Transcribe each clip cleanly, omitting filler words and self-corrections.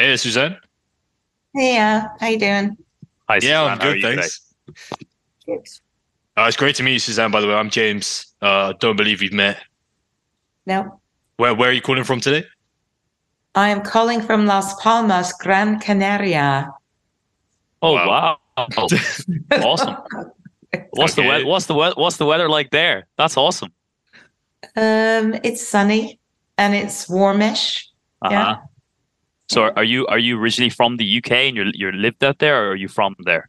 Hey, Suzanne. Hey, how you doing? Hi, Yeah, I'm Suzanne. How are good, you today? thanks. Good. It's great to meet you, Suzanne, by the way. I'm James. Don't believe we've met. No, Where are you calling from today? I am calling from Las Palmas, Gran Canaria. Oh Wow. wow, awesome. Okay. What's the weather like there? That's awesome. It's sunny and it's warmish. Uh-huh. Yeah. So are you originally from the UK and you're lived out there, or are you from there?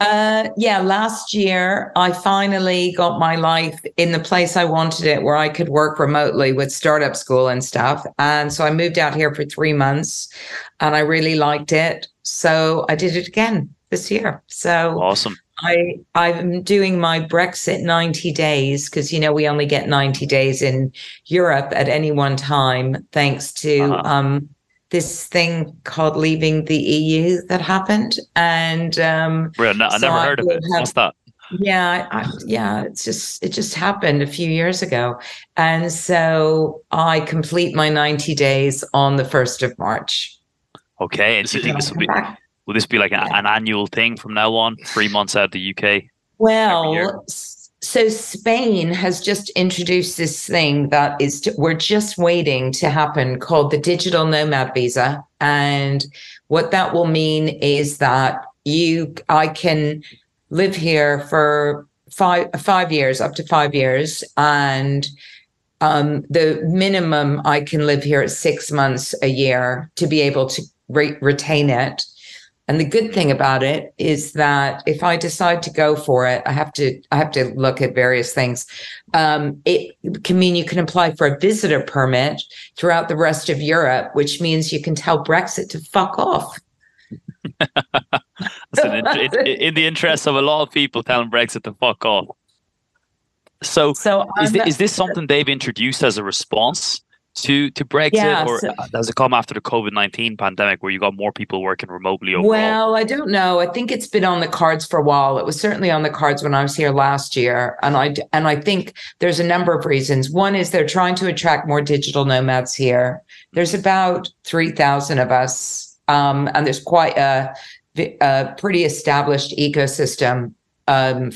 Yeah, last year I finally got my life in the place I wanted it, where I could work remotely with startup school and stuff. And so I moved out here for 3 months and I really liked it. So I did it again this year. So Awesome. I'm doing my Brexit 90 days because we only get 90 days in Europe at any one time, thanks to Uh-huh. this thing called leaving the EU that happened. And I so never I heard of will it. have, What's that? yeah, yeah, it just happened a few years ago. And so I complete my 90 days on the 1st of March. Okay. And Is do you it, And think I this will come be back. will this be like Yeah. an annual thing from now on? 3 months out of the UK every year? Well, so Spain has just introduced this thing that we're just waiting to happen, called the digital nomad visa. And what that will mean is that I can live here for 5 years, up to 5 years. And the minimum I can live here is 6 months a year to be able to retain it. And the good thing about it is that if I decide to go for it, I have to look at various things. It can mean you can apply for a visitor permit throughout the rest of Europe, which means you can tell Brexit to fuck off. That's in the interest of a lot of people telling Brexit to fuck off. So So is this something they've introduced as a response to Brexit, yeah. or does it come after the COVID-19 pandemic where you got more people working remotely overall? Well, I don't know. I think it's been on the cards for a while. It was certainly on the cards when I was here last year, and I think there's a number of reasons. One is they're trying to attract more digital nomads here. There's about 3,000 of us, and there's quite a pretty established ecosystem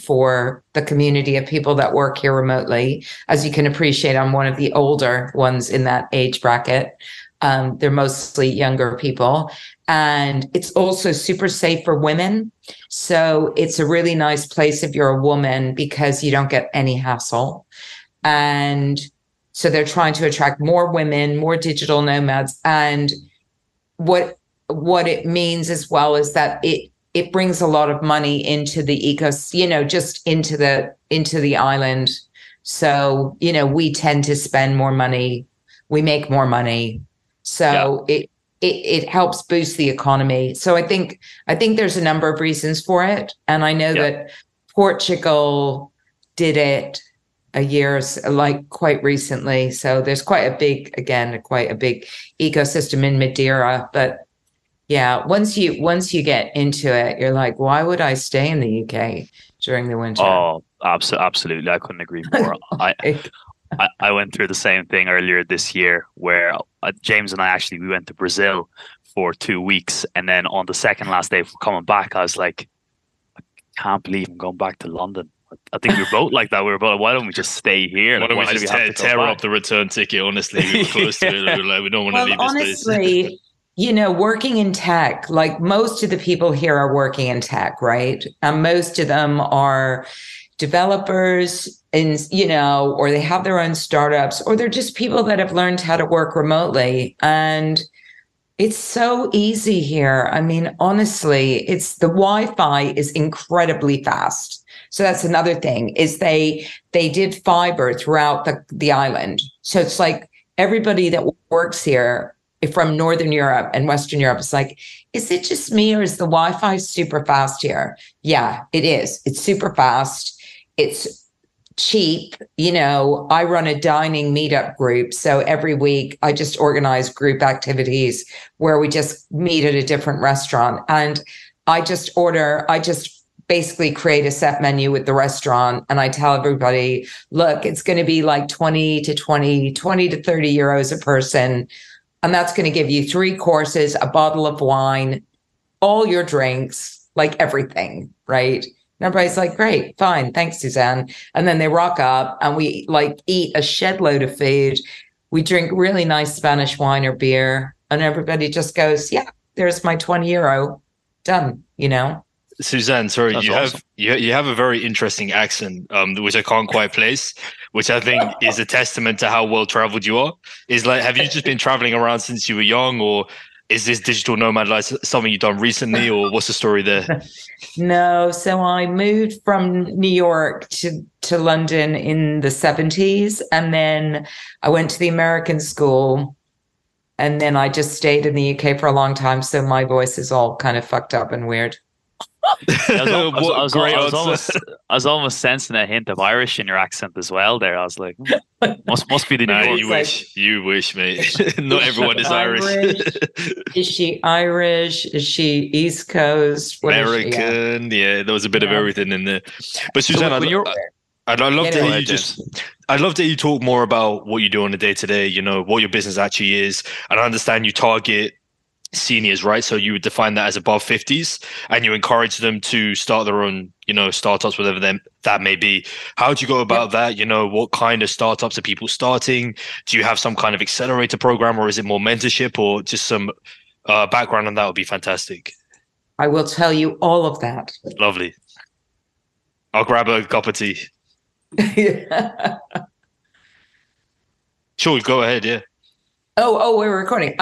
for the community of people that work here remotely. As you can appreciate, I'm one of the older ones in that age bracket. They're mostly younger people. And it's also super safe for women. So it's a really nice place if you're a woman because you don't get any hassle. And so they're trying to attract more women, more digital nomads. And what it means as well is that it brings a lot of money into the just into the island. So, we tend to spend more money, we make more money. Yeah. So it helps boost the economy. So I think there's a number of reasons for it. And I know Yeah. that Portugal did it like quite recently. So there's quite a big ecosystem in Madeira. But yeah, once you get into it, you're like, why would I stay in the UK during the winter? Oh, absolutely. I couldn't agree more. I went through the same thing earlier this year where James and I actually we went to Brazil for 2 weeks, and then on the second last day for coming back, I was like, I can't believe I'm going back to London. I think we were both like that. We were both, why don't we just stay here? Why Like, don't we why do we just have to go tear back? up the return ticket? Honestly, we were close to it. We were like, we don't want to Well, leave this place. honestly, working in tech, like most of the people here are working in tech, right? And most of them are developers and, or they have their own startups, or they're just people that have learned how to work remotely. And it's so easy here. I mean, honestly, the Wi-Fi is incredibly fast. So that's another thing is they did fiber throughout the island. So it's like everybody that works here from Northern Europe and Western Europe is like, is it just me or is the Wi-Fi super fast here? Yeah, it is. It's super fast. It's cheap. I run a dining meetup group. So every week I just organize group activities where we just meet at a different restaurant. And I just basically create a set menu with the restaurant. And I tell everybody, look, it's going to be like 20 to 30 euros a person. And that's going to give you 3 courses, a bottle of wine, all your drinks, like everything, right? And everybody's like, great, fine, thanks, Suzanne. And then they rock up and we like eat a shed load of food. We drink really nice Spanish wine or beer, and everybody just goes, yeah, there's my 20 euro, done, you know? Suzanne, sorry, That's you awesome. you have a very interesting accent, which I can't quite place, which I think is a testament to how well traveled you are. Is like, have you just been traveling around since you were young, or is this digital nomad life something you've done recently, or what's the story there? No, so I moved from New York to London in the 70s, and then I went to the American school, and then I just stayed in the UK for a long time, so my voice is all kind of fucked up and weird. I was almost sensing a hint of Irish in your accent as well there. I was like, must be the New Nah, York. you wish, mate. Not everyone is Irish. Is she Irish? Is she East Coast? What is she? American, yeah, there was a bit of everything in there. But Suzanne, I'd love to hear you I'd love to hear you talk more about what you do on a day-to-day, you know, what your business actually is. And I understand you target seniors, right? So you would define that as above 50s, and you encourage them to start their own, you know, startups, whatever that may be. How do you go about that? You know, what kind of startups are people starting? Do you have some kind of accelerator program, or is it more mentorship, or just some background on that would be fantastic. I will tell you all of that. Lovely. I'll grab a cup of tea. Sure, go ahead. Yeah. Oh, we're recording.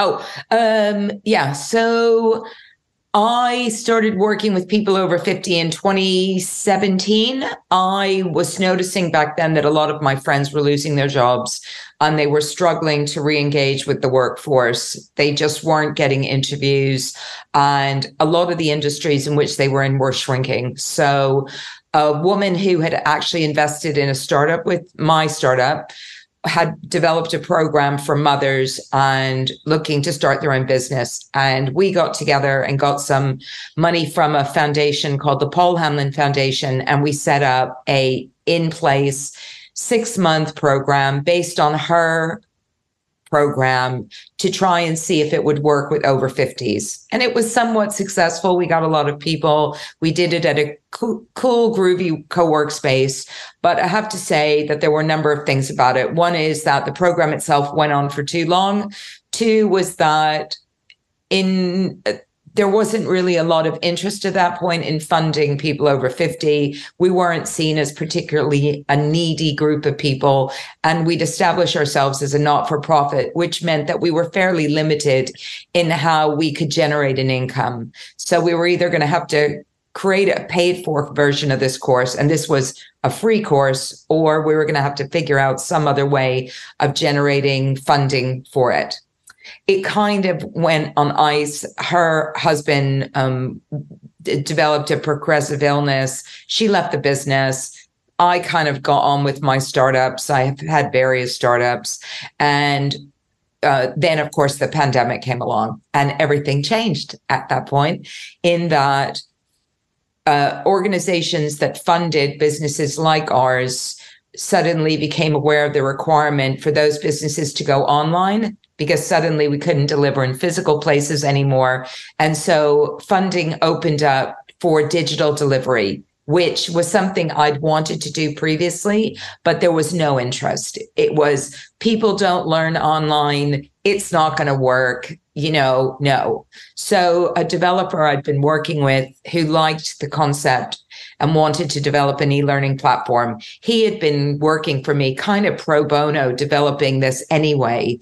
Yeah. So I started working with people over 50 in 2017. I was noticing back then that a lot of my friends were losing their jobs and they were struggling to re-engage with the workforce. They just weren't getting interviews, and a lot of the industries in which they were in were shrinking. So a woman who had actually invested in a startup with my startup had developed a program for mothers and looking to start their own business. And we got together and got some money from a foundation called the Paul Hamlin Foundation. And we set up a in-place 6-month program based on her program to try and see if it would work with over 50s. And it was somewhat successful. We got a lot of people. We did it at a cool, groovy co-work space. But I have to say that there were a number of things about it. One is that the program itself went on for too long. 2 was that there wasn't really a lot of interest at that point in funding people over 50. We weren't seen as particularly a needy group of people, and we'd established ourselves as a not-for-profit, which meant that we were fairly limited in how we could generate an income. So we were either going to have to create a paid-for version of this course, and this was a free course, or we were going to have to figure out some other way of generating funding for it. It kind of went on ice. Her husband developed a progressive illness. She left the business. I kind of got on with my startups. I have had various startups. And then, of course, the pandemic came along and everything changed at that point, in that organizations that funded businesses like ours suddenly became aware of the requirement for those businesses to go online, because suddenly we couldn't deliver in physical places anymore. And so funding opened up for digital delivery, which was something I'd wanted to do previously, but there was no interest. It was, people don't learn online. It's not going to work, no. So a developer I'd been working with who liked the concept and wanted to develop an e-learning platform, he had been working for me kind of pro bono developing this anyway.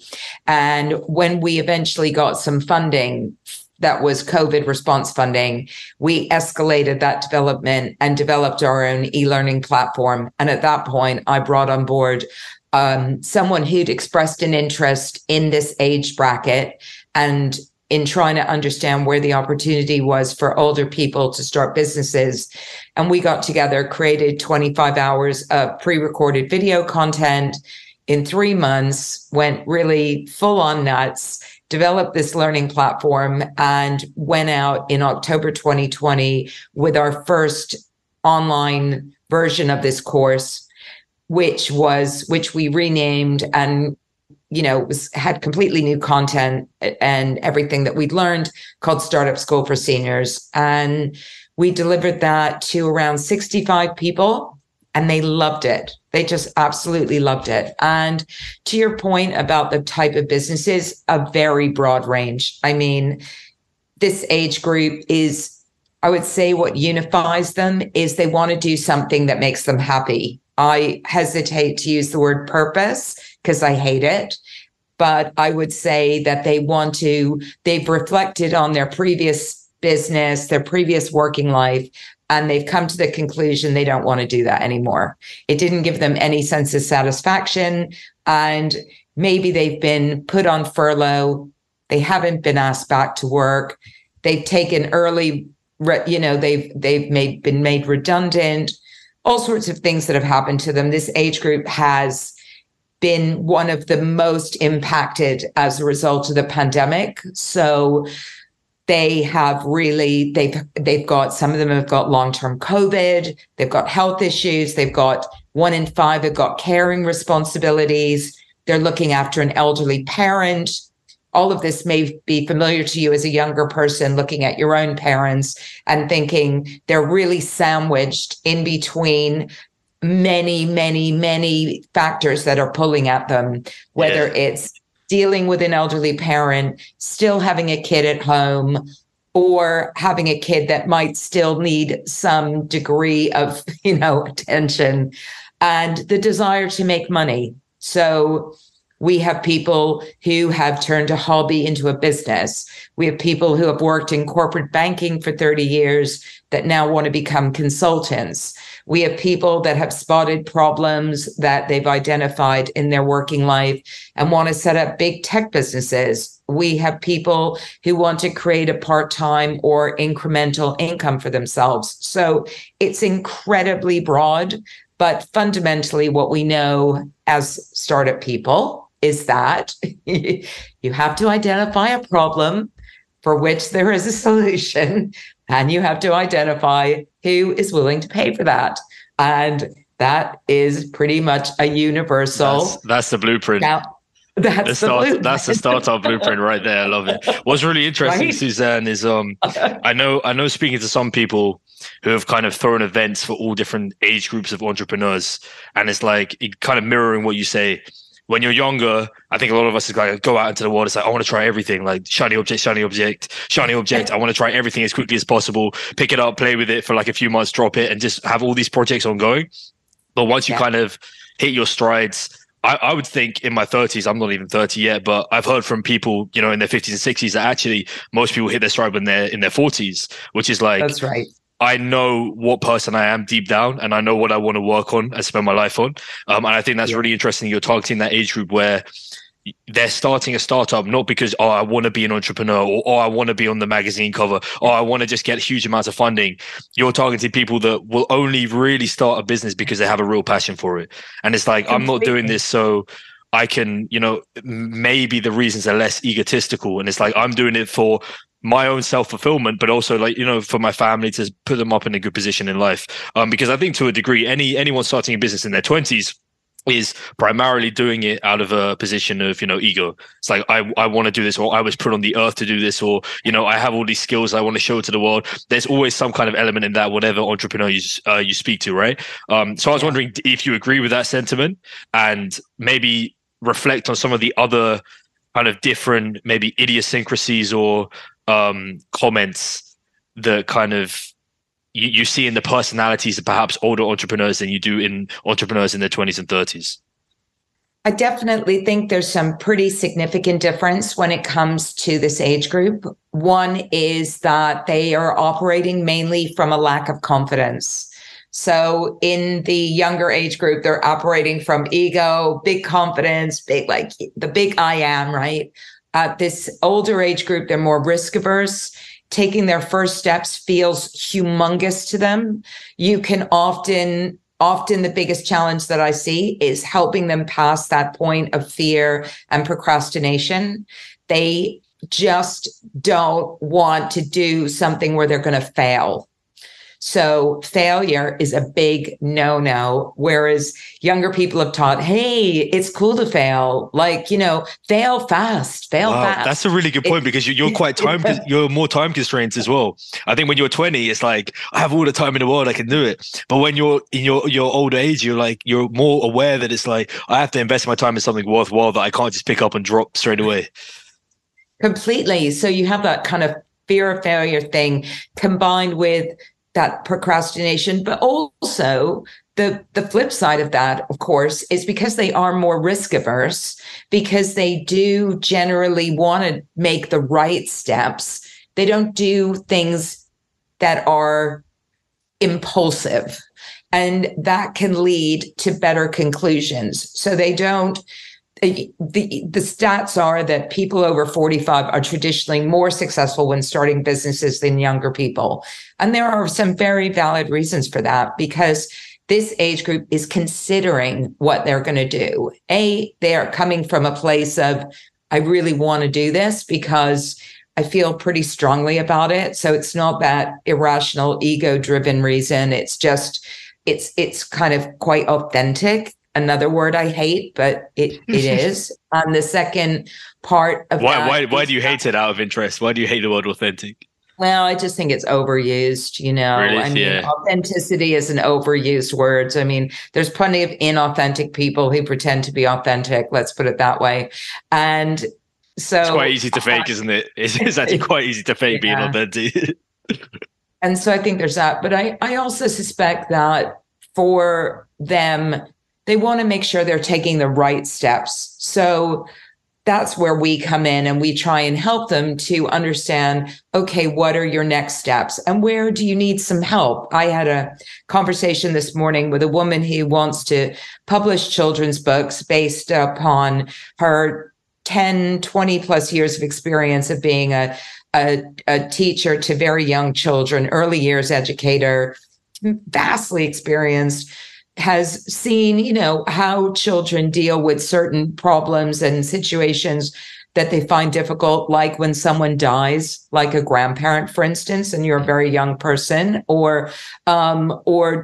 And when we eventually got some funding that was COVID response funding, we escalated that development and developed our own e-learning platform. And at that point, I brought on board someone who'd expressed an interest in this age bracket and in trying to understand where the opportunity was for older people to start businesses. And we got together, created 25 hours of pre-recorded video content in 3 months, went really full on nuts, developed this learning platform, and went out in October 2020 with our first online version of this course, which we renamed and had completely new content and everything that we'd learned, called Startup School for Seniors. And we delivered that to around 65 people, and they loved it. They just absolutely loved it. And to your point about the type of businesses, a very broad range. I mean, this age group is, I would say, what unifies them is they want to do something that makes them happy. I hesitate to use the word purpose because I hate it, but I would say that they've reflected on their previous business, their previous working life, and they've come to the conclusion they don't want to do that anymore. It didn't give them any sense of satisfaction, and maybe they've been put on furlough. They haven't been asked back to work. They've taken early, they've been made redundant, all sorts of things that have happened to them. This age group has been one of the most impacted as a result of the pandemic. So they have really, they've got, some of them have got long-term COVID, they've got health issues, they've got 1 in 5 have got caring responsibilities, they're looking after an elderly parent. All of this may be familiar to you as a younger person looking at your own parents and thinking they're really sandwiched in between many, many, many factors that are pulling at them, whether it's dealing with an elderly parent, still having a kid at home, or having a kid that might still need some degree of, attention, and the desire to make money. So we have people who have turned a hobby into a business. We have people who have worked in corporate banking for 30 years that now want to become consultants. We have people that have spotted problems that they've identified in their working life and want to set up big tech businesses. We have people who want to create a part-time or incremental income for themselves. So it's incredibly broad, but fundamentally what we know as startup people is that you have to identify a problem for which there is a solution, and you have to identify who is willing to pay for that. And that is pretty much a universal. That's the blueprint. Now, that's the startup blueprint right there. I love it. What's really interesting, right, Suzanne, is I know speaking to some people who have kind of thrown events for all different age groups of entrepreneurs, and it's like kind of mirroring what you say. When you're younger, I think a lot of us is like, go out into the world. It's like, I want to try everything, like shiny object, shiny object, shiny object. I want to try everything as quickly as possible, pick it up, play with it for like a few months, drop it, and just have all these projects ongoing. But once you kind of hit your strides, I would think in my 30s, I'm not even 30 yet, but I've heard from people, in their 50s and 60s that actually most people hit their stride when they're in their 40s, which is like, that's right. I know what person I am deep down, and I know what I want to work on and spend my life on. And I think that's really interesting. You're targeting that age group where they're starting a startup, not because, I want to be an entrepreneur, or I want to be on the magazine cover, or I want to just get huge amounts of funding. You're targeting people that will only really start a business because they have a real passion for it. And it's like, I'm not doing this so I can, maybe the reasons are less egotistical. And it's like, I'm doing it for my own self-fulfillment, but also like, for my family, to put them up in a good position in life. Because I think to a degree, anyone starting a business in their 20s is primarily doing it out of a position of, ego. It's like, I want to do this, or I was put on the earth to do this, or, I have all these skills I want to show to the world. There's always some kind of element in that, whatever entrepreneur you speak to, right? So I was wondering if you agree with that sentiment, and maybe reflect on some of the other kind of different, maybe idiosyncrasies or comments that kind of you see in the personalities of perhaps older entrepreneurs than you do in entrepreneurs in their 20s and 30s. I definitely think there's some pretty significant difference when it comes to this age group. One is that they are operating mainly from a lack of confidence. So in the younger age group, they're operating from ego, big confidence, big, like the big I am, right? At this older age group, they're more risk averse. Taking their first steps feels humongous to them. You can often the biggest challenge that I see is helping them past that point of fear and procrastination. They just don't want to do something where they're going to fail. So failure is a big no-no, whereas younger people have taught, hey, it's cool to fail. Like, fail fast, fail fast. That's a really good point, because you're quite you're more time constrained as well. I think when you're 20, it's like, I have all the time in the world, I can do it. But when you're in your older age, you're more aware that it's like, I have to invest my time in something worthwhile that I can't just pick up and drop straight away. Completely. So you have that kind of fear of failure thing combined with that procrastination, but also the flip side of that, of course, is because they are more risk averse, because they do generally want to make the right steps. They don't do things that are impulsive, and that can lead to better conclusions. So they don't. The stats are that people over 45 are traditionally more successful when starting businesses than younger people. And there are some very valid reasons for that, because this age group is considering what they're going to do. They are coming from a place of, I really want to do this because I feel pretty strongly about it. So it's not that irrational, ego-driven reason. It's just, it's kind of quite authentic. Another word I hate, but it is. The second part of why do you hate it, out of interest? Why do you hate the word authentic? Well, I just think it's overused, Really? I mean, authenticity is an overused word. I mean, there's plenty of inauthentic people who pretend to be authentic. Let's put it that way. And so it's quite easy to fake, isn't it? It's actually quite easy to fake being authentic. And so I think there's that. But I also suspect that for them, they want to make sure they're taking the right steps. So that's where we come in, and we try and help them to understand, okay, what are your next steps and where do you need some help? I had a conversation this morning with a woman who wants to publish children's books based upon her 10, 20 plus years of experience of being a teacher to very young children, early years educator, vastly experienced, has seen, how children deal with certain problems and situations that they find difficult, like when someone dies, like a grandparent, for instance, and you're a very young person, or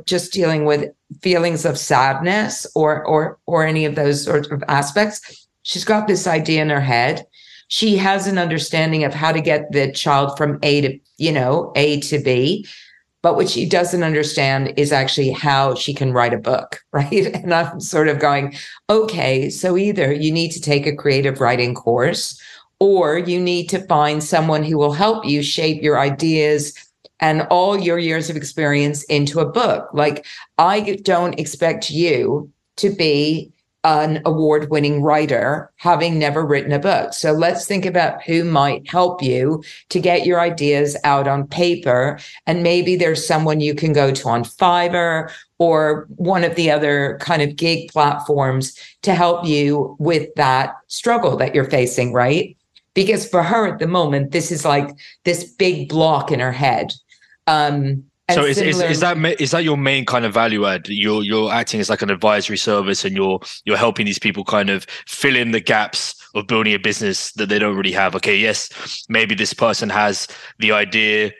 just dealing with feelings of sadness or any of those sorts of aspects. She's got this idea in her head. She has an understanding of how to get the child from A to B. But what she doesn't understand is actually how she can write a book, right? And I'm sort of going, okay, so either you need to take a creative writing course, or you need to find someone who will help you shape your ideas and all your years of experience into a book. Like, I don't expect you to be an award-winning writer, having never written a book. So let's think about who might help you to get your ideas out on paper. And maybe there's someone you can go to on Fiverr or one of the other kind of gig platforms to help you with that struggle that you're facing, right? Because for her at the moment, this is like this big block in her head. So is that your main kind of value add? You're acting as like an advisory service, and you're helping these people kind of fill in the gaps of building a business that they don't really have. Okay, yes, maybe this person has the idea,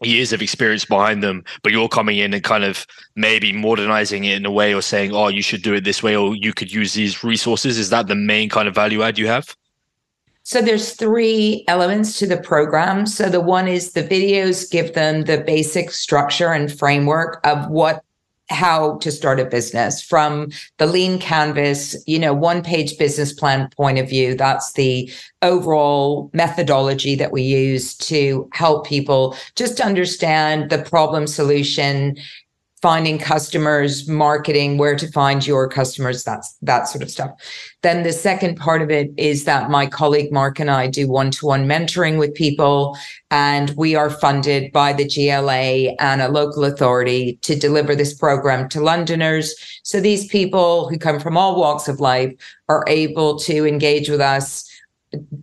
years of experience behind them, but you're coming in and kind of maybe modernizing it in a way, or saying, oh, you should do it this way, or you could use these resources. Is that the main kind of value add you have? So there's 3 elements to the program. So the one is the videos give them the basic structure and framework of how to start a business, from the lean canvas, 1-page business plan point of view. That's the overall methodology that we use to help people just understand the problem solution, finding customers, marketing, where to find your customers, that sort of stuff. Then the second part of it is that my colleague Mark and I do one-to-one mentoring with people, and we are funded by the GLA and a local authority to deliver this program to Londoners. So these people who come from all walks of life are able to engage with us,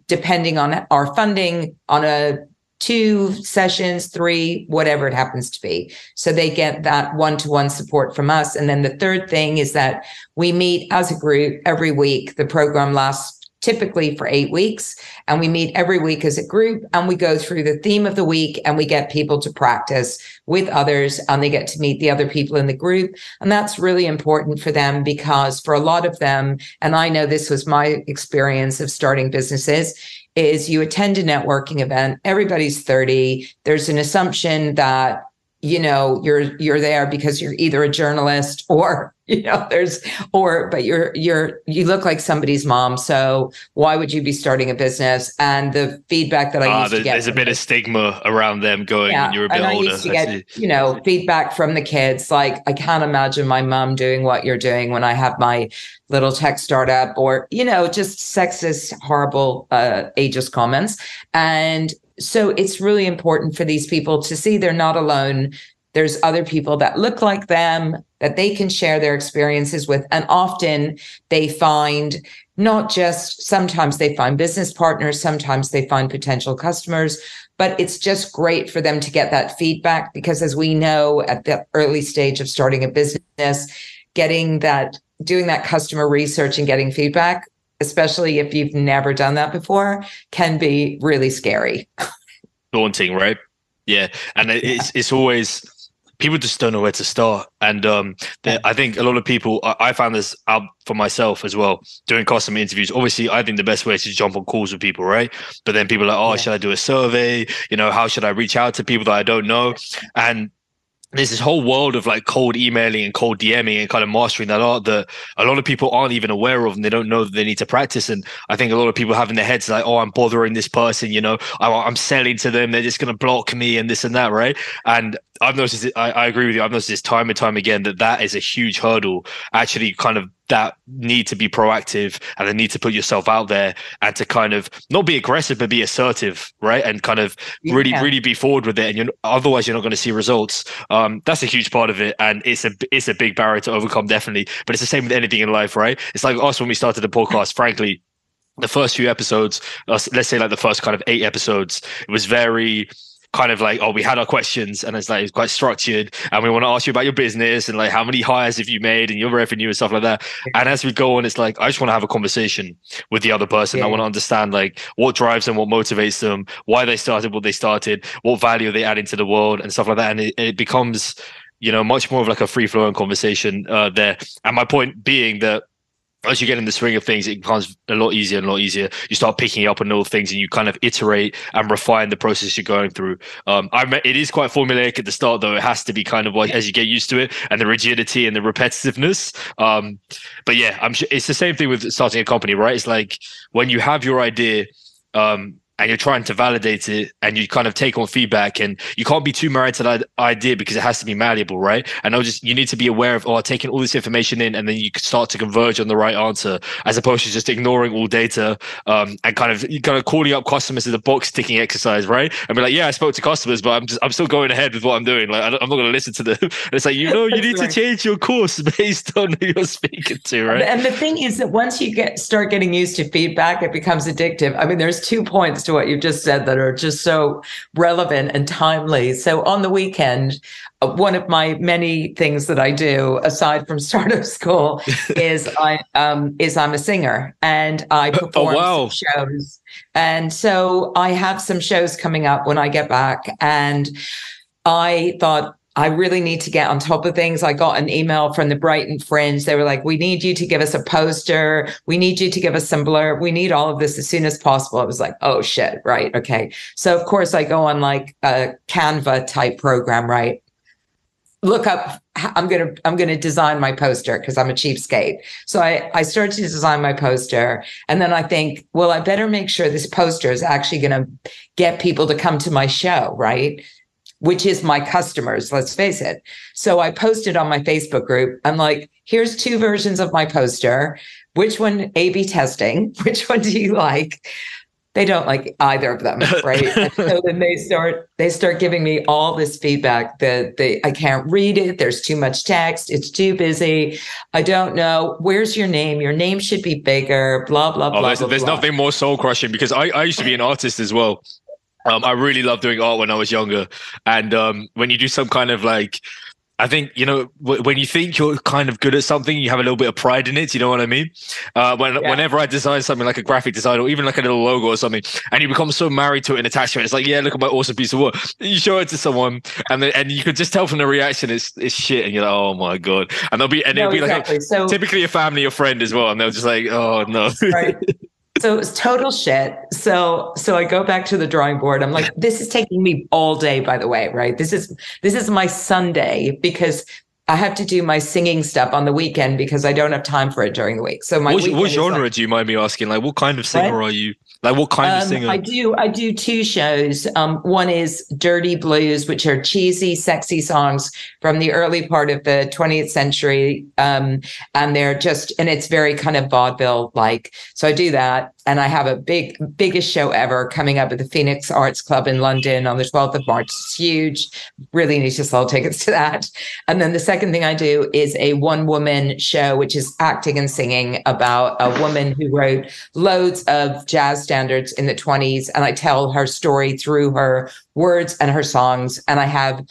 depending on our funding, on a 2 sessions, 3, whatever it happens to be. So they get that one-to-one support from us. And then the third thing is that we meet as a group every week. The program lasts typically for 8 weeks. And we meet every week as a group and we go through the theme of the week and we get people to practice with others and they get to meet the other people in the group. And that's really important for them because for a lot of them, and I know this was my experience of starting businesses, is you attend a networking event, everybody's 30. There's an assumption that, you know, you're there because you're either a journalist or, you know, but you look like somebody's mom. So why would you be starting a business? And the feedback that I used to get. There's a bit of stigma around them going when you're a bit older. I used to get, you know, feedback from the kids. Like, I can't imagine my mom doing what you're doing when I have my little tech startup, or, you know, just sexist, horrible, ageist comments. And so it's really important for these people to see they're not alone. There's other people that look like them that they can share their experiences with. And often they find sometimes they find business partners, sometimes they find potential customers, but it's just great for them to get that feedback because as we know at the early stage of starting a business, doing that customer research and getting feedback, especially if you've never done that before, can be really scary. Daunting, right? Yeah. And it's always, people just don't know where to start. And I think a lot of people, I found this out for myself as well, doing customer interviews. Obviously, I think the best way is to jump on calls with people, right? But then people are like, should I do a survey? You know, how should I reach out to people that I don't know? And there's this whole world of like cold emailing and cold DMing and kind of mastering that art that a lot of people aren't even aware of and they don't know that they need to practice. And I think a lot of people have in their heads like, oh, I'm bothering this person, you know, I'm selling to them, they're just going to block me and this and that, right? And I've noticed it, I agree with you. I've noticed this time and time again that is a huge hurdle, actually kind of that need to be proactive and the need to put yourself out there and to kind of not be aggressive, but be assertive, right? And kind of really be forward with it. And otherwise you're not going to see results. That's a huge part of it. And it's a big barrier to overcome, definitely. But it's the same with anything in life, right? It's like us when we started the podcast, frankly, the first few episodes, let's say like the first kind of 8 episodes, it was very kind of like, we had our questions and it's quite structured and we want to ask you about your business and like how many hires have you made and your revenue and stuff like that. And as we go on, it's like, I just want to have a conversation with the other person. I want to understand like what drives them, what motivates them, why they started what they started, what value they add into the world and stuff like that. And it becomes, you know, much more of like a free flowing conversation there. And my point being that as you get in the swing of things, it becomes a lot easier and a lot easier. You start picking up on little things and you kind of iterate and refine the process you're going through. It is quite formulaic at the start, though. It has to be kind of like as you get used to it and the rigidity and the repetitiveness. But yeah, I'm sure it's the same thing with starting a company, right? It's like when you have your idea, and you're trying to validate it and you kind of take on feedback and you can't be too married to that idea because it has to be malleable, right? And you need to be aware of, taking all this information in and then you can start to converge on the right answer as opposed to just ignoring all data and kind of calling up customers as a box ticking exercise, right? And be like, yeah, I spoke to customers, but I'm still going ahead with what I'm doing. Like, I'm not going to listen to them. And it's like, you need to change your course based on who you're speaking to, right? And the thing is that once you start getting used to feedback, it becomes addictive. I mean, there's 2 points to what you just said that are just so relevant and timely. So on the weekend, one of my many things that I do aside from startup school is I'm a singer and I perform some shows. And so I have some shows coming up when I get back and I thought, I really need to get on top of things. I got an email from the Brighton Fringe. They were like, we need you to give us a poster. We need you to give us some blur. We need all of this as soon as possible. I was like, oh shit. Right. Okay. So of course I go on like a Canva type program, right? Look up, I'm going to design my poster because I'm a cheapskate. So I start to design my poster and then I think, well, I better make sure this poster is actually going to get people to come to my show. Right. Which is my customers, let's face it. So I posted on my Facebook group. I'm like, here's 2 versions of my poster. Which one A/B testing? Which one do you like? They don't like either of them, right? And so then they start giving me all this feedback that I can't read it. There's too much text. It's too busy. I don't know. Where's your name? Your name should be bigger. Blah blah blah. There's nothing more soul crushing because I used to be an artist as well. I really loved doing art when I was younger. And when you do some kind of like I think, you know, when you think you're kind of good at something, you have a little bit of pride in it. You know what I mean? Whenever I design something like a graphic design or even like a little logo or something, and you become so married to it and attached to it, it's like, yeah, look at my awesome piece of work. You show it to someone, and you could just tell from the reaction it's shit, and you're like, oh my god. And it'll be exactly. Like typically a family or friend as well, and they'll just like, oh no. Right. So it was total shit. So I go back to the drawing board. I'm like, this is taking me all day, by the way, right? This is my Sunday because I have to do my singing stuff on the weekend because I don't have time for it during the week. So what genre do you mind me asking? Like, what kind of singer are you? Like, what kind of singer? I do two shows. One is Dirty Blues, which are cheesy, sexy songs from the early part of the 20th century. And it's very kind of vaudeville-like. So I do that. And I have a biggest show ever coming up at the Phoenix Arts Club in London on the 12th of March. It's huge. Really need to sell tickets to that. And then the second thing I do is a one-woman show, which is acting and singing about a woman who wrote loads of jazz standards in the 20s. And I tell her story through her words and her songs. And I have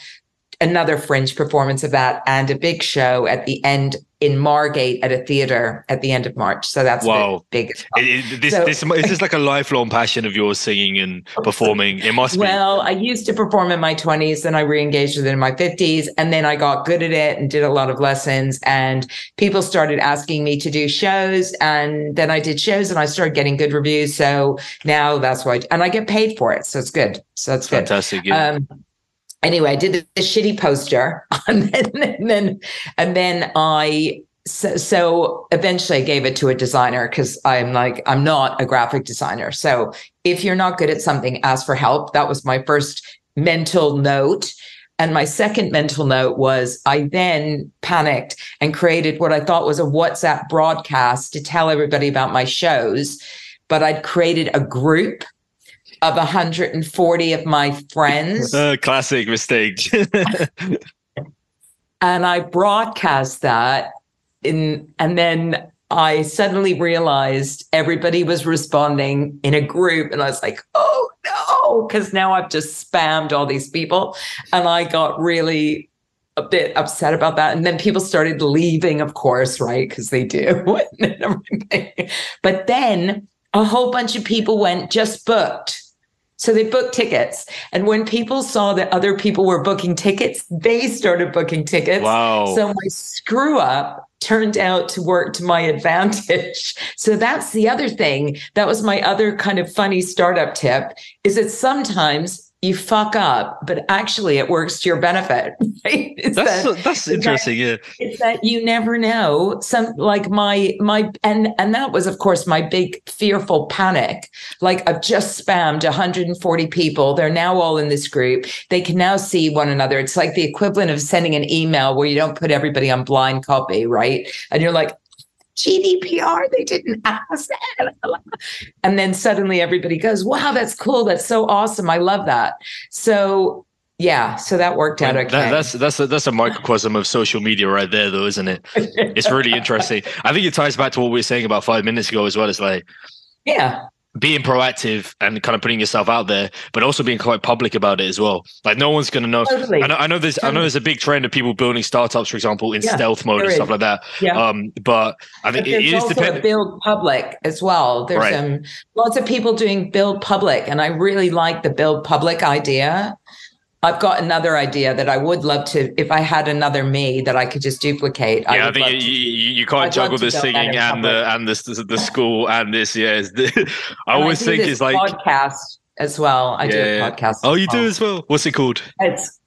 another fringe performance of that and a big show at the end in Margate at a theater at the end of March. So that's the biggest. Is this like a lifelong passion of yours, singing and performing? It must be. Well, I used to perform in my 20s, then I re-engaged with it in my 50s, and then I got good at it and did a lot of lessons, and people started asking me to do shows, and then I did shows and I started getting good reviews. So now that's why, and I get paid for it. So it's good. So that's good. Fantastic. Yeah. Anyway, I did this shitty poster, and then so eventually I gave it to a designer because I'm not a graphic designer. So if you're not good at something, ask for help. That was my first mental note. And my second mental note was I then panicked and created what I thought was a WhatsApp broadcast to tell everybody about my shows. But I'd created a group of 140 of my friends. Classic mistake. And I broadcast that and then I suddenly realized everybody was responding in a group. And I was like, oh no, because now I've just spammed all these people. And I got really a bit upset about that. And then people started leaving, of course, right? Because they do. And everything. But then a whole bunch of people went, just booked. So they booked tickets. And when people saw that other people were booking tickets, they started booking tickets. Wow. So my screw up turned out to work to my advantage. So that's the other thing. That was my other kind of funny startup tip, is that sometimes you fuck up, but actually it works to your benefit. Right? That's interesting. Yeah. It's that you never know. Some like my and that was of course my big fearful panic. Like I've just spammed 140 people. They're now all in this group. They can now see one another. It's like the equivalent of sending an email where you don't put everybody on blind copy, right? And you're like, GDPR, they didn't ask that. And then suddenly everybody goes, wow, that's cool. That's so awesome. I love that. So yeah, so that worked out okay. That's a microcosm of social media right there, though, isn't it? It's really interesting. I think it ties back to what we were saying about 5 minutes ago as well. It's like, yeah, being proactive and kind of putting yourself out there, but also being quite public about it as well. Like no one's going to know. Totally. I know there's a big trend of people building startups, for example, in stealth mode and stuff like that. Yeah. But I think it is dependent. Build public as well. There's lots of people doing build public, and I really like the build public idea. I've got another idea that I would love to, if I had another me that I could just duplicate. Yeah, I think you can't juggle the singing and the school and this. Yeah, I always think it's like podcast as well. I do a podcast. Oh, you do as well. What's it called?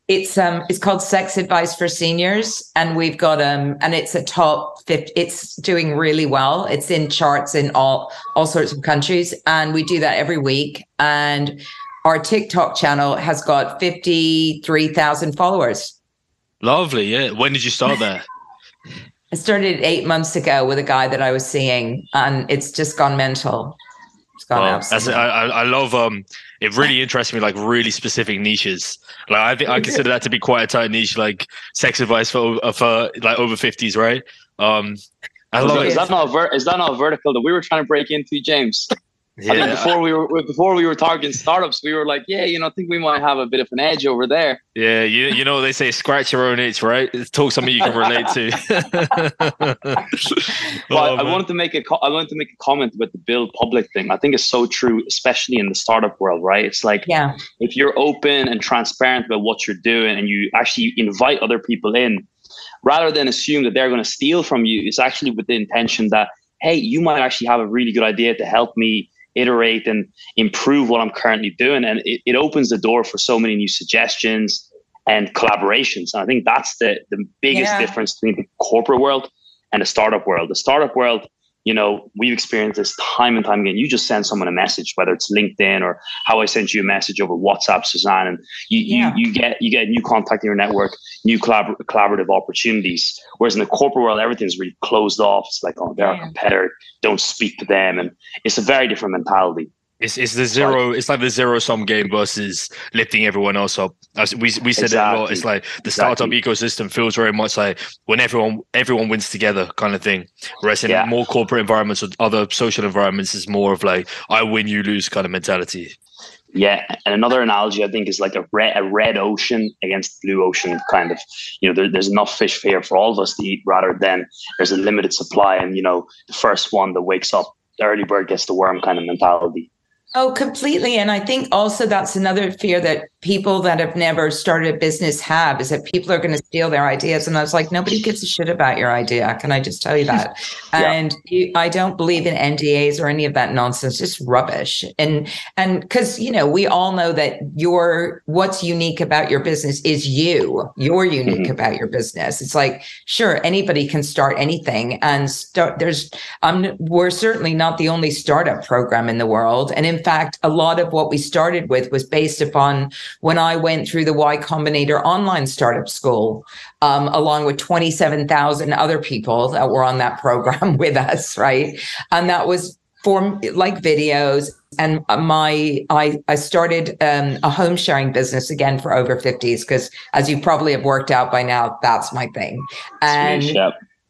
It's called Sex Advice for Seniors, and we've got and it's a top 50. It's doing really well. It's in charts in all sorts of countries, and we do that every week. And our TikTok channel has got 53,000 followers. Lovely, yeah. When did you start that? I started 8 months ago with a guy that I was seeing, and it's just gone mental. It's gone absolutely. I love it really interests me, like really specific niches. Like I think I consider that to be quite a tight niche, like sex advice for like over 50s, right? I love it. Is that not a vertical that we were trying to break into, James? Yeah. I think before we were targeting startups, we were like, yeah, I think we might have a bit of an edge over there. Yeah, you know they say scratch your own itch, right? Talk something you can relate to. Well, I wanted to make a comment about the build public thing. I think it's so true, especially in the startup world, right? It's like, if you're open and transparent about what you're doing, and you actually invite other people in, rather than assume that they're going to steal from you, it's actually with the intention that, hey, you might actually have a really good idea to help me iterate and improve what I'm currently doing. And it opens the door for so many new suggestions and collaborations. And I think that's the biggest difference between the corporate world and the startup world. The startup world, we've experienced this time and time again. You just send someone a message, whether it's LinkedIn or how I sent you a message over WhatsApp, Suzanne, and you get a new contact in your network, new collaborative opportunities. Whereas in the corporate world, everything's really closed off. It's like, oh, they're a competitor, don't speak to them, and it's a very different mentality. It's like the zero-sum game versus lifting everyone else up. We said it a lot. It's like the startup ecosystem feels very much like when everyone wins together kind of thing. Whereas in more corporate environments or other social environments, it's more of like I win, you lose kind of mentality. Yeah, and another analogy I think is like a red ocean against blue ocean kind of. There's enough fish here for all of us to eat, rather than there's a limited supply, and the first one that wakes up, the early bird gets the worm kind of mentality. Oh, completely. And I think also that's another fear that people that have never started a business have, is that people are going to steal their ideas. And I was like, nobody gives a shit about your idea. Can I just tell you that? And I don't believe in NDAs or any of that nonsense, just rubbish. And because, we all know that what's unique about your business is you're unique about your business. It's like, sure, anybody can start anything and we're certainly not the only startup program in the world. And in fact, a lot of what we started with was based upon when I went through the Y Combinator online startup school, along with 27,000 other people that were on that program with us, right? And that was for like videos. And I started a home sharing business again for over 50s, because as you probably have worked out by now, that's my thing.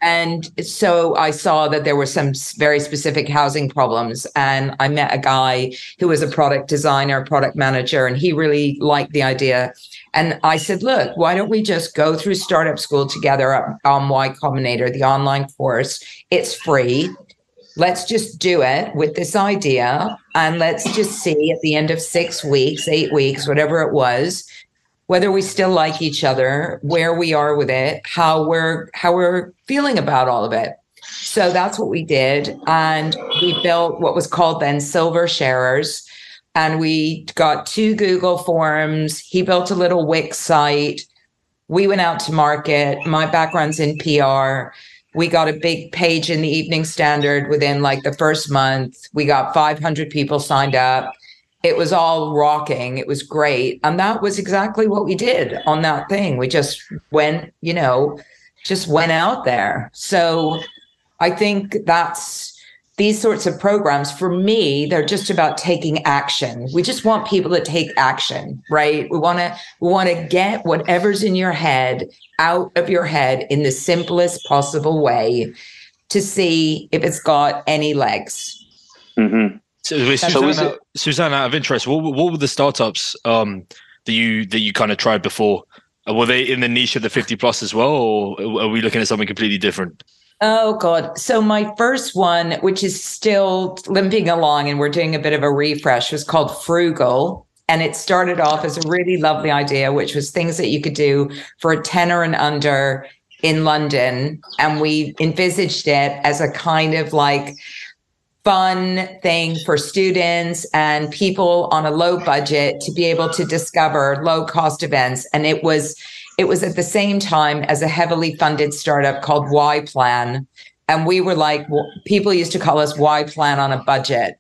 And so I saw that there were some very specific housing problems, and I met a guy who was a product designer, product manager, and he really liked the idea. And I said, look, why don't we just go through startup school together on Y Combinator, the online course? It's free. Let's just do it with this idea. And let's just see at the end of 6 weeks, 8 weeks, whatever it was, whether we still like each other, where we are with it, how we're feeling about all of it. So that's what we did. And we built what was called then Silver Sharers. And we got 2 Google forms. He built a little Wix site. We went out to market. My background's in PR. We got a big page in the Evening Standard within like the first month. We got 500 people signed up. It was all rocking. It was great. And that was exactly what we did on that thing. We just went out there. So I think these sorts of programs, for me, they're just about taking action. We just want people to take action, right? We want to get whatever's in your head out of your head in the simplest possible way to see if it's got any legs. Mm-hmm. So Suzanne, out of interest, what were the startups that you kind of tried before? Were they in the niche of the 50 plus as well, or are we looking at something completely different? Oh God. So my first one, which is still limping along and we're doing a bit of a refresh, was called Frugal. And it started off as a really lovely idea, which was things that you could do for a tenner and under in London. And we envisaged it as a kind of like fun thing for students and people on a low budget to be able to discover low cost events. And it was at the same time as a heavily funded startup called Y Plan. And we were like, people used to call us Y Plan on a budget,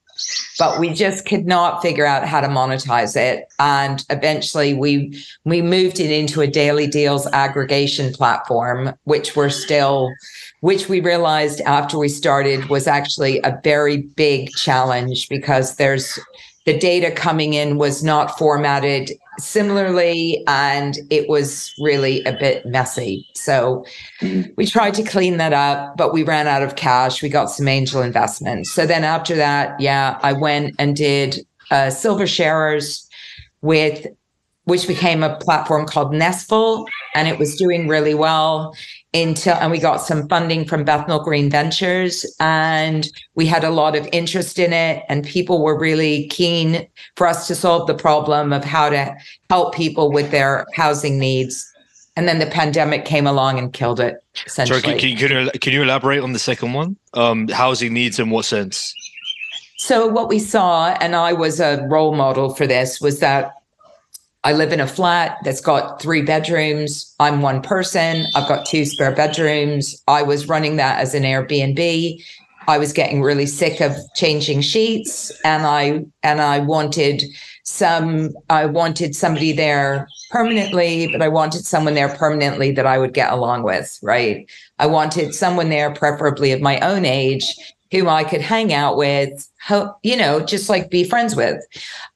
but we just could not figure out how to monetize it. And eventually we moved it into a daily deals aggregation platform, which we realized after we started was actually a very big challenge, because the data coming in was not formatted similarly, and it was really a bit messy. So we tried to clean that up, but we ran out of cash. We got some angel investment. So then after that, I went and did Silver Sharers which became a platform called Nestful, and it was doing really well and we got some funding from Bethnal Green Ventures, and we had a lot of interest in it, and people were really keen for us to solve the problem of how to help people with their housing needs. And then the pandemic came along and killed it, essentially. Sorry, can you elaborate on the second one? Housing needs in what sense? So what we saw, and I was a role model for this, was that I live in a flat that's got 3 bedrooms. I'm one person. I've got 2 spare bedrooms. I was running that as an Airbnb. I was getting really sick of changing sheets, and I wanted somebody there permanently, but I wanted someone there permanently that I would get along with, right? I wanted someone there, preferably of my own age, who I could hang out with, just like be friends with.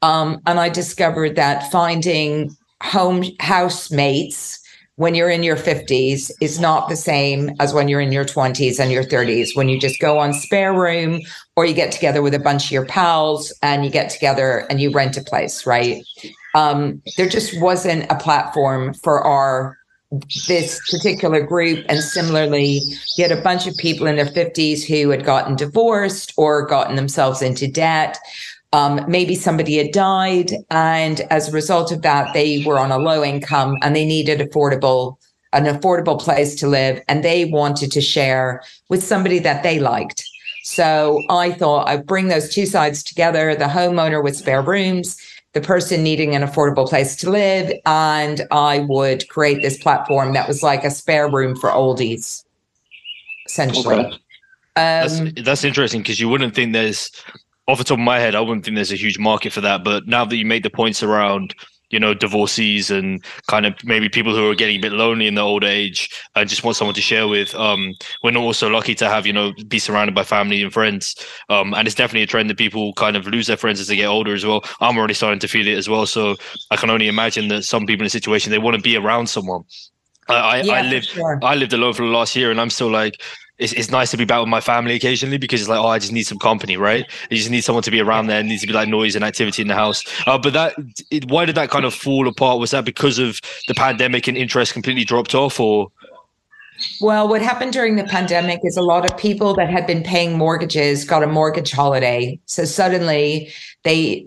And I discovered that finding housemates when you're in your 50s is not the same as when you're in your 20s and your 30s, when you just go on spare room or you get together with a bunch of your pals and you get together and you rent a place, right? There just wasn't a platform for this particular group. And similarly, you had a bunch of people in their 50s who had gotten divorced or gotten themselves into debt. Maybe somebody had died, and as a result of that, they were on a low income and they needed an affordable place to live, and they wanted to share with somebody that they liked. So I thought I'd bring those two sides together, the homeowner with spare rooms, the person needing an affordable place to live, and I would create this platform that was like a spare room for oldies, essentially. Okay. That's interesting, because you wouldn't think off the top of my head, I wouldn't think there's a huge market for that. But now that you make the points around, divorcees and kind of maybe people who are getting a bit lonely in their old age and just want someone to share with, we're not also lucky to have, be surrounded by family and friends. And it's definitely a trend that people kind of lose their friends as they get older as well. I'm already starting to feel it as well. So I can only imagine that some people in a situation, they want to be around someone. I lived alone for the last year, and I'm still like, it's nice to be back with my family occasionally, because it's like, I just need some company, right? You just need someone to be around there. It needs to be like noise and activity in the house. But why did that kind of fall apart? Was that because of the pandemic and interest completely dropped off, or? Well, what happened during the pandemic is a lot of people that had been paying mortgages got a mortgage holiday. So suddenly they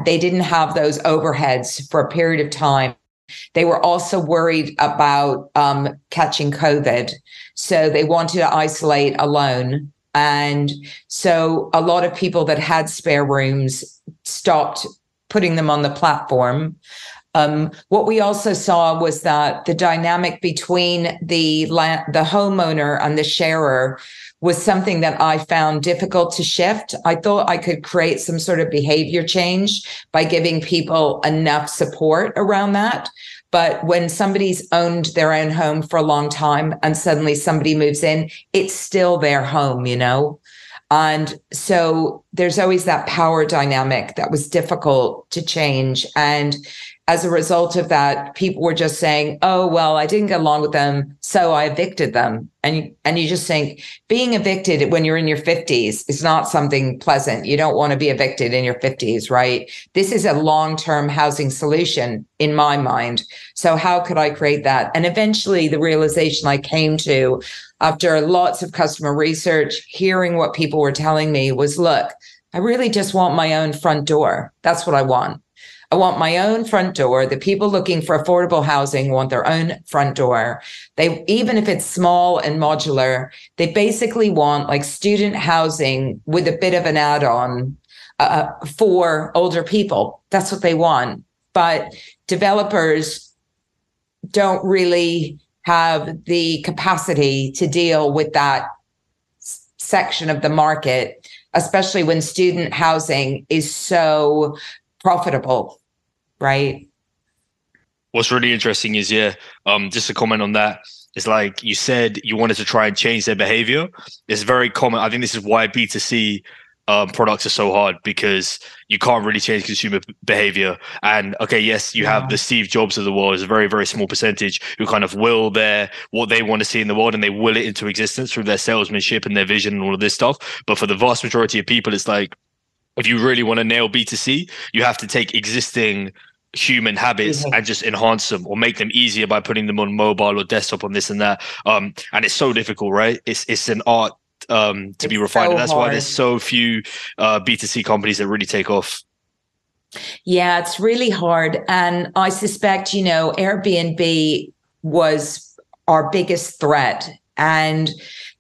didn't have those overheads for a period of time. They were also worried about catching COVID. So they wanted to isolate alone. And so a lot of people that had spare rooms stopped putting them on the platform. What we also saw was that the dynamic between the homeowner and the sharer was something that I found difficult to shift. I thought I could create some sort of behavior change by giving people enough support around that. But when somebody's owned their own home for a long time and suddenly somebody moves in, it's still their home, And so there's always that power dynamic that was difficult to change. And as a result of that, people were just saying, oh, well, I didn't get along with them, so I evicted them. And you just think being evicted when you're in your 50s is not something pleasant. You don't want to be evicted in your 50s, right? This is a long-term housing solution in my mind. So how could I create that? And eventually the realization I came to after lots of customer research, hearing what people were telling me was, look, I really just want my own front door. That's what I want. I want my own front door. The people looking for affordable housing want their own front door. Even if it's small and modular, they basically want like student housing with a bit of an add-on for older people. That's what they want. But developers don't really have the capacity to deal with that section of the market, especially when student housing is so profitable, right? What's really interesting is, just to comment on that, it's like you said, you wanted to try and change their behavior. It's very common. I think this is why B2C products are so hard because you can't really change consumer behavior. And okay, yes, you have the Steve Jobs of the world, is a very, very small percentage who kind of will what they want to see in the world, and they will it into existence through their salesmanship and their vision and all of this stuff. But for the vast majority of people, it's like, if you really want to nail B2C, you have to take existing human habits and just enhance them or make them easier by putting them on mobile or desktop on this and that. And it's so difficult, right? It's an art to be refined. And that's why there's so few B2C companies that really take off. Yeah, it's really hard. And I suspect, Airbnb was our biggest threat. And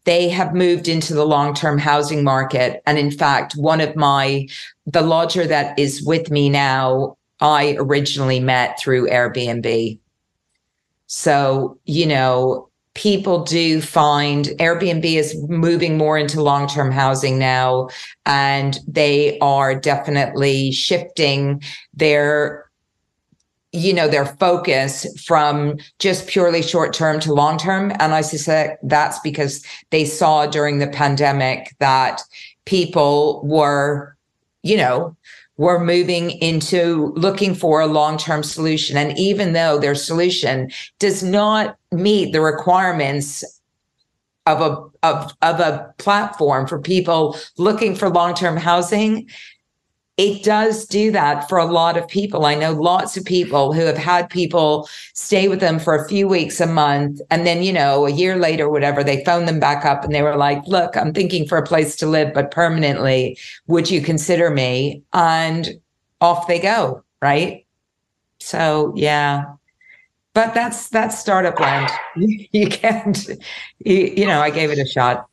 they have moved into the long-term housing market. And in fact, the lodger that is with me now, I originally met through Airbnb. So, people do find Airbnb is moving more into long-term housing now, and they are definitely shifting their focus from just purely short-term to long-term. And I suspect that's because they saw during the pandemic that people were moving into looking for a long-term solution. And even though their solution does not meet the requirements of a platform for people looking for long-term housing, it does do that for a lot of people. I know lots of people who have had people stay with them for a few weeks, a month, and then, a year later, whatever, they phoned them back up and they were like, look, I'm thinking for a place to live, but permanently, would you consider me? And off they go, right? So, yeah. But that's startup land. You can't, I gave it a shot.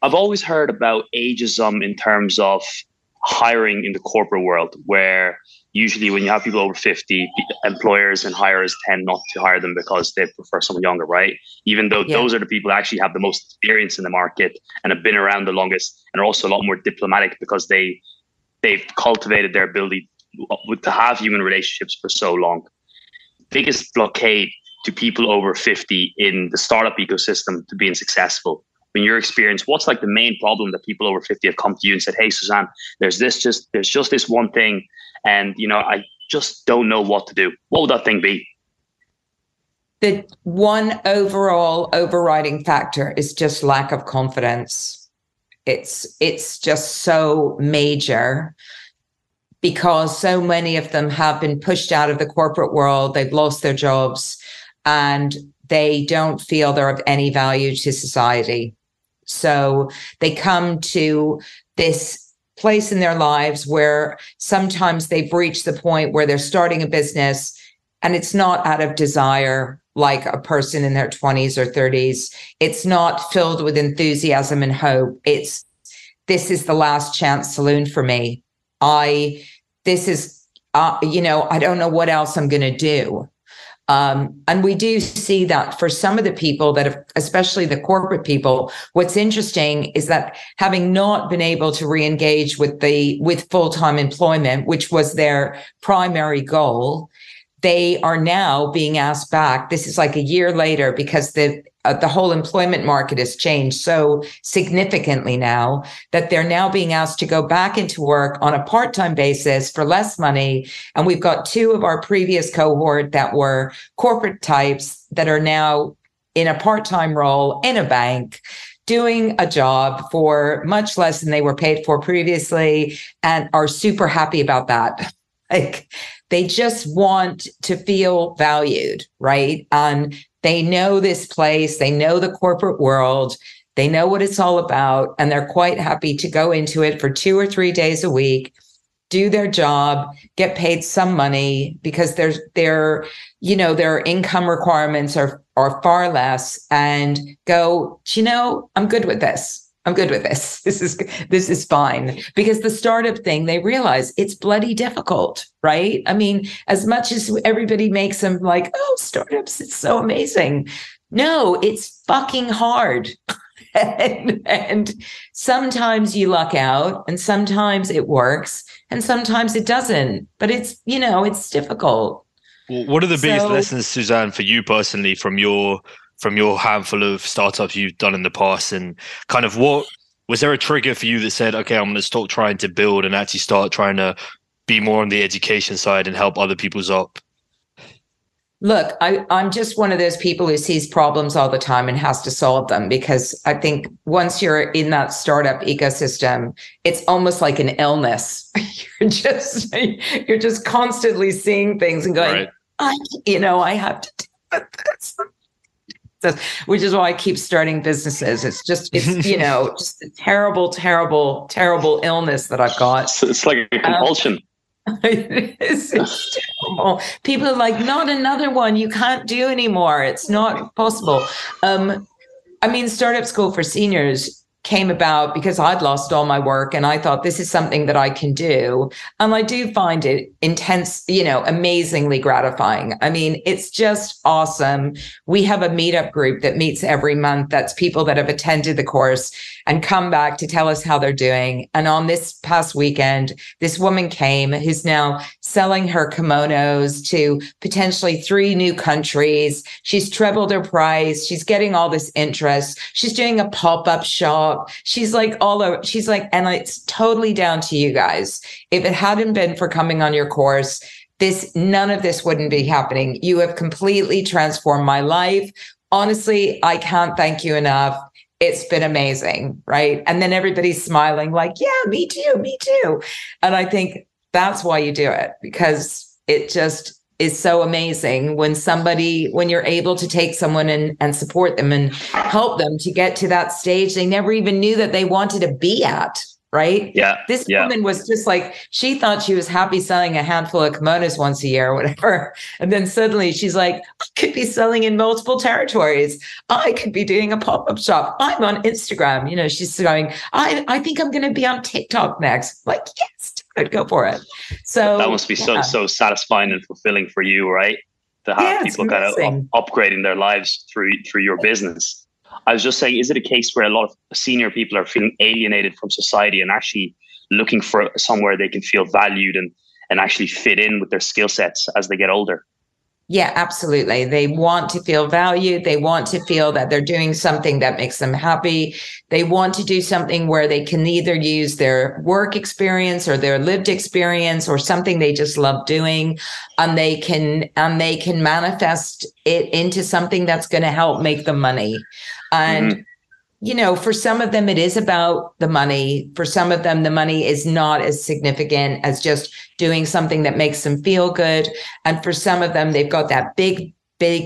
I've always heard about ageism in terms of hiring in the corporate world, where usually when you have people over 50, employers and hirers tend not to hire them because they prefer someone younger, right? Even though those are the people that actually have the most experience in the market and have been around the longest, and are also a lot more diplomatic because they've cultivated their ability to have human relationships for so long. Biggest blockade to people over 50 in the startup ecosystem to being successful. In your experience, what's like the main problem that people over 50 have come to you and said, hey, Suzanne, there's just this one thing, and I just don't know what to do. What would that thing be? The one overall overriding factor is just lack of confidence. It's just so major because so many of them have been pushed out of the corporate world. They've lost their jobs and they don't feel they're of any value to society. So they come to this place in their lives where sometimes they've reached the point where they're starting a business and it's not out of desire like a person in their 20s or 30s. It's not filled with enthusiasm and hope. This is the last chance saloon for me. I don't know what else I'm going to do. And we do see that for some of the people that have, especially the corporate people, what's interesting is that having not been able to re-engage with full-time employment, which was their primary goal, they are now being asked back. This is like a year later because the whole employment market has changed so significantly now that they're now being asked to go back into work on a part-time basis for less money. And we've got two of our previous cohort that were corporate types that are now in a part-time role in a bank, doing a job for much less than they were paid for previously, and are super happy about that. Like, they just want to feel valued, right? And they know this place, they know the corporate world, they know what it's all about, and they're quite happy to go into it for 2 or 3 days a week, do their job, get paid some money because their income requirements are far less, and go, I'm good with this. I'm good with this. This is fine. Because the startup thing, they realize it's bloody difficult, right? I mean, as much as everybody makes them like, oh, startups, it's so amazing. No, it's fucking hard. and sometimes you luck out, and sometimes it works, and sometimes it doesn't. But it's difficult. Well, what are the biggest lessons, Suzanne, for you personally from your handful of startups you've done in the past, and kind of what Was there a trigger for you that said, okay, I'm going to stop trying to build and actually start trying to be more on the education side and help other people's up? Look, I'm just one of those people who sees problems all the time and has to solve them, because I think once you're in that startup ecosystem, it's almost like an illness. You're just constantly seeing things and going, right. I have to deal with this. Which is why I keep starting businesses. It's just a terrible, terrible, terrible illness that I've got. It's like a compulsion. It's terrible. People are like, not another one. You can't do anymore. It's not possible. Startup School for Seniors came about because I'd lost all my work and I thought, this is something that I can do. And I do find it intense, amazingly gratifying. I mean, it's just awesome. We have a meetup group that meets every month. That's people that have attended the course and come back to tell us how they're doing. And on this past weekend, this woman came who's now selling her kimonos to potentially 3 new countries. She's trebled her price. She's getting all this interest. She's doing a pop-up shop. She's like all over. She's like, and it's totally down to you guys. If it hadn't been for coming on your course, none of this wouldn't be happening. You have completely transformed my life. Honestly, I can't thank you enough. It's been amazing, right? And then everybody's smiling like, yeah, me too. And I think that's why you do it, because it just is so amazing when you're able to take someone and support them and help them to get to that stage they never even knew that they wanted to be at. Right? Yeah. This woman was just like, she thought she was happy selling a handful of kimonos once a year or whatever. And then suddenly she's like, I could be selling in multiple territories. I could be doing a pop-up shop. I'm on Instagram. She's going, I think I'm going to be on TikTok next. Like, yes, go for it. So that must be so satisfying and fulfilling for you, right? To have people kind of upgrading their lives through your business. I was just saying, is it a case where a lot of senior people are feeling alienated from society and actually looking for somewhere they can feel valued and actually fit in with their skill sets as they get older? Yeah, absolutely. They want to feel valued. They want to feel that they're doing something that makes them happy. They want to do something where they can either use their work experience or their lived experience or something they just love doing, and they can manifest it into something that's going to help make them money. And for some of them, it is about the money. For some of them, the money is not as significant as just doing something that makes them feel good. And for some of them, they've got that big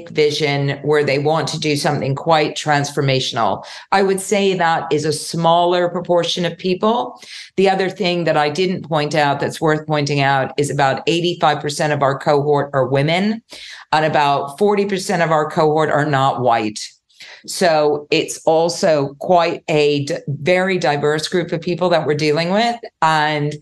vision where they want to do something quite transformational. I would say that is a smaller proportion of people. The other thing that I didn't point out that's worth pointing out is about 85% of our cohort are women, and about 40% of our cohort are not white. So it's also quite a very diverse group of people that we're dealing with. And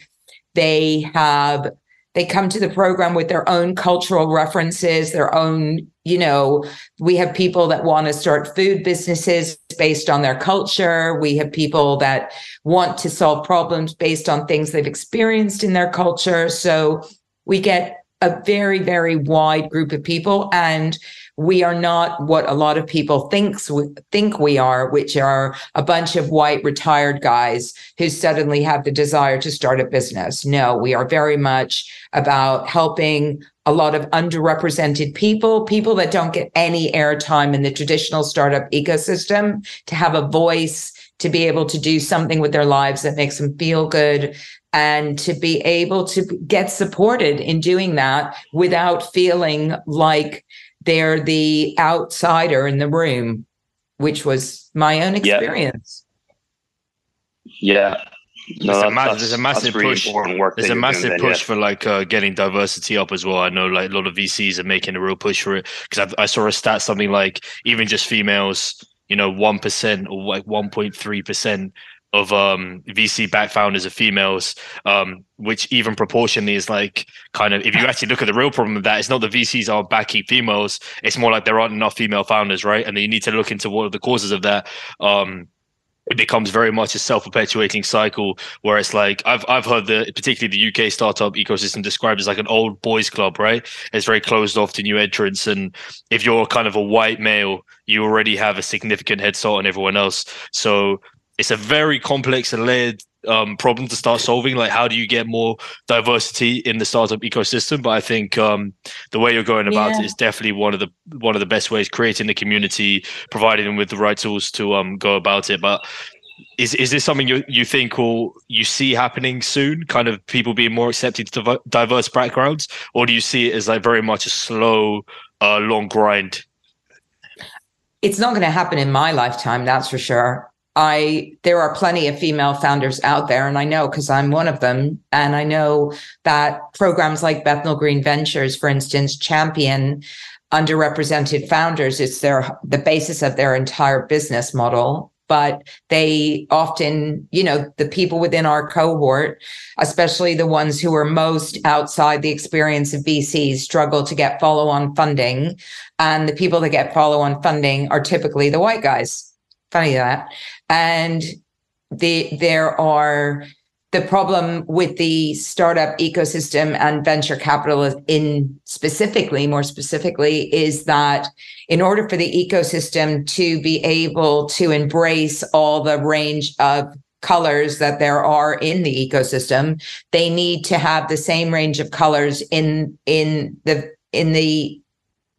they come to the program with their own cultural references, their own, we have people that want to start food businesses based on their culture. We have people that want to solve problems based on things they've experienced in their culture. So we get a very, very wide group of people, and we are not what a lot of people think we are, which are a bunch of white retired guys who suddenly have the desire to start a business. No, we are very much about helping a lot of underrepresented people that don't get any airtime in the traditional startup ecosystem, to have a voice, to be able to do something with their lives that makes them feel good, and to be able to get supported in doing that without feeling like they're the outsider in the room, which was my own experience. Yeah. No, there's a massive push. There's a massive push for getting diversity up as well. I know a lot of VCs are making a real push for it, because I saw a stat, something like even just females, 1% or 1.3% of VC-backed founders are females, which even proportionally is kind of, if you actually look at the real problem of that, it's not the VCs aren't backing females, it's more like there aren't enough female founders, right? And then you need to look into what are the causes of that. It becomes very much a self-perpetuating cycle where it's like, I've heard particularly the UK startup ecosystem described as like an old boys club, right? It's very closed off to new entrants. And if you're kind of a white male, you already have a significant head start on everyone else. So it's a very complex and layered problem to start solving. Like, how do you get more diversity in the startup ecosystem? But I think the way you're going about it is definitely one of the best ways, creating the community, providing them with the right tools to go about it. But is this something you think or you see happening soon, kind of people being more accepted to diverse backgrounds, or do you see it as like very much a slow, long grind? It's not going to happen in my lifetime, that's for sure. There are plenty of female founders out there, and I know because I'm one of them. And I know that programs like Bethnal Green Ventures, for instance, champion underrepresented founders. It's the basis of their entire business model. But they often, the people within our cohort, especially the ones who are most outside the experience of VCs, struggle to get follow-on funding. And the people that get follow-on funding are typically the white guys. Funny that. And the problem with the startup ecosystem and venture capital more specifically, is that in order for the ecosystem to be able to embrace all the range of colors that there are in the ecosystem, they need to have the same range of colors in the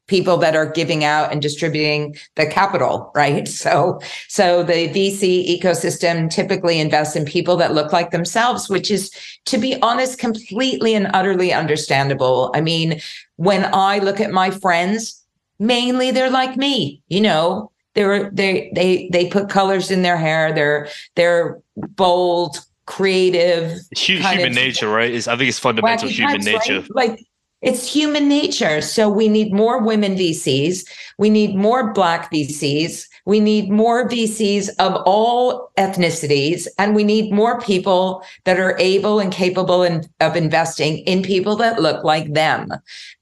people that are giving out and distributing the capital, right? So the VC ecosystem typically invests in people that look like themselves, which is, to be honest, completely and utterly understandable. I mean, when I look at my friends, mainly they're like me, they put colors in their hair. They're bold, creative. It's human nature, right? I think it's fundamental human nature. Right? Like, it's human nature. So we need more women VCs. We need more Black VCs. We need more VCs of all ethnicities. And we need more people that are able and capable of investing in people that look like them.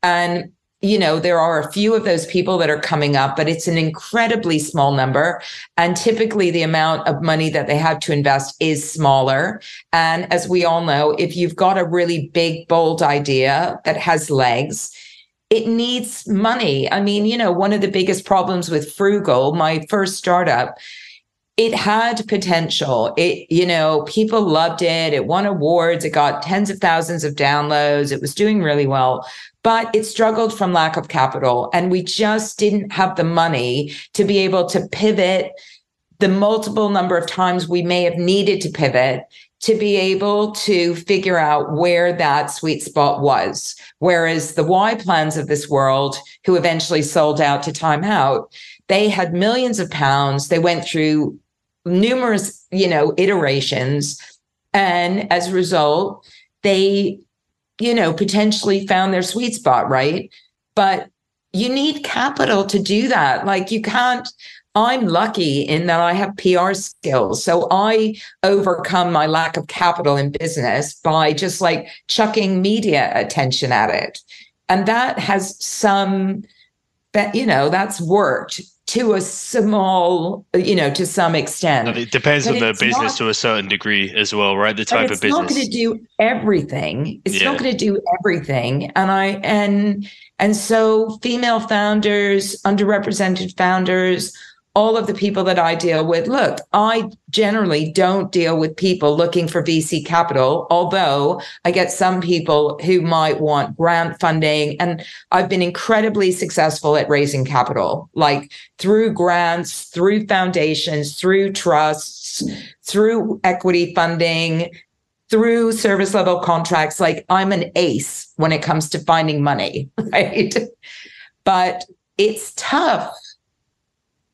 And, there are a few of those people that are coming up, but it's an incredibly small number. And typically the amount of money that they have to invest is smaller. And as we all know, if you've got a really big, bold idea that has legs, it needs money. I mean, one of the biggest problems with Frugal, my first startup, it had potential. People loved it. It won awards. It got tens of thousands of downloads. It was doing really well, but it struggled from lack of capital. And we just didn't have the money to be able to pivot the multiple number of times we may have needed to pivot to be able to figure out where that sweet spot was. Whereas the Y plans of this world, who eventually sold out to Time Out, they had millions of pounds. They went through numerous, iterations. And as a result, they, potentially found their sweet spot, right? But you need capital to do that. Like, you can't. I'm lucky in that I have PR skills. So I overcome my lack of capital in business by just like chucking media attention at it. And that has that's worked to a small, to some extent. And it depends on the business to a certain degree as well, right? The type of business. It's not going to do everything. It's not going to do everything. And so female founders, underrepresented founders, all of the people that I deal with, look, I generally don't deal with people looking for VC capital, although I get some people who might want grant funding. And I've been incredibly successful at raising capital, like through grants, through foundations, through trusts, through equity funding, through service level contracts. Like, I'm an ace when it comes to finding money, right? But it's tough.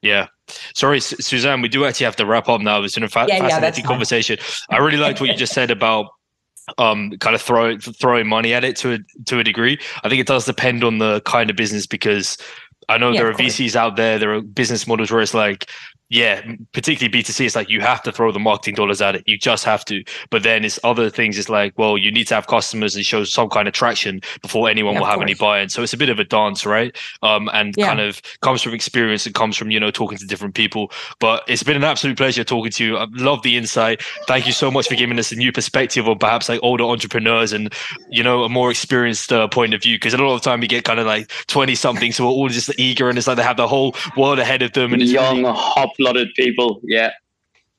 Yeah. Sorry, Suzanne, we do actually have to wrap up now. It's been a fascinating conversation. I really liked what you just said about kind of throwing money at it to a degree. I think it does depend on the kind of business, because I know there are VCs out there are business models where it's like, particularly B2C, it's like you have to throw the marketing dollars at it. You just have to. But then it's other things. It's like, well, you need to have customers and show some kind of traction before anyone will have any buy-in. So it's a bit of a dance, right? Kind of comes from experience. It comes from, talking to different people. But it's been an absolute pleasure talking to you. I love the insight. Thank you so much for giving us a new perspective on perhaps like older entrepreneurs and, a more experienced point of view. Because a lot of the time we get kind of like 20-somethings who are all just eager, and it's like they have the whole world ahead of them. And it's young, hot-blooded people. Yeah.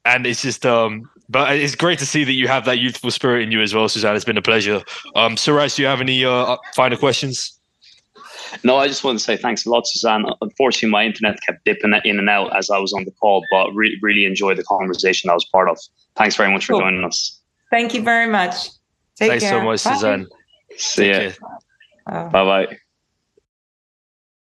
And it's just but it's great to see that you have that youthful spirit in you as well, Suzanne. It's been a pleasure. Suraj, do you have any final questions? No, I just want to say thanks a lot, Suzanne. Unfortunately, my internet kept dipping in and out as I was on the call, but really enjoyed the conversation I was part of. Thanks very much for joining us. Thank you very much. Thanks so much, Suzanne. See ya. Bye-bye.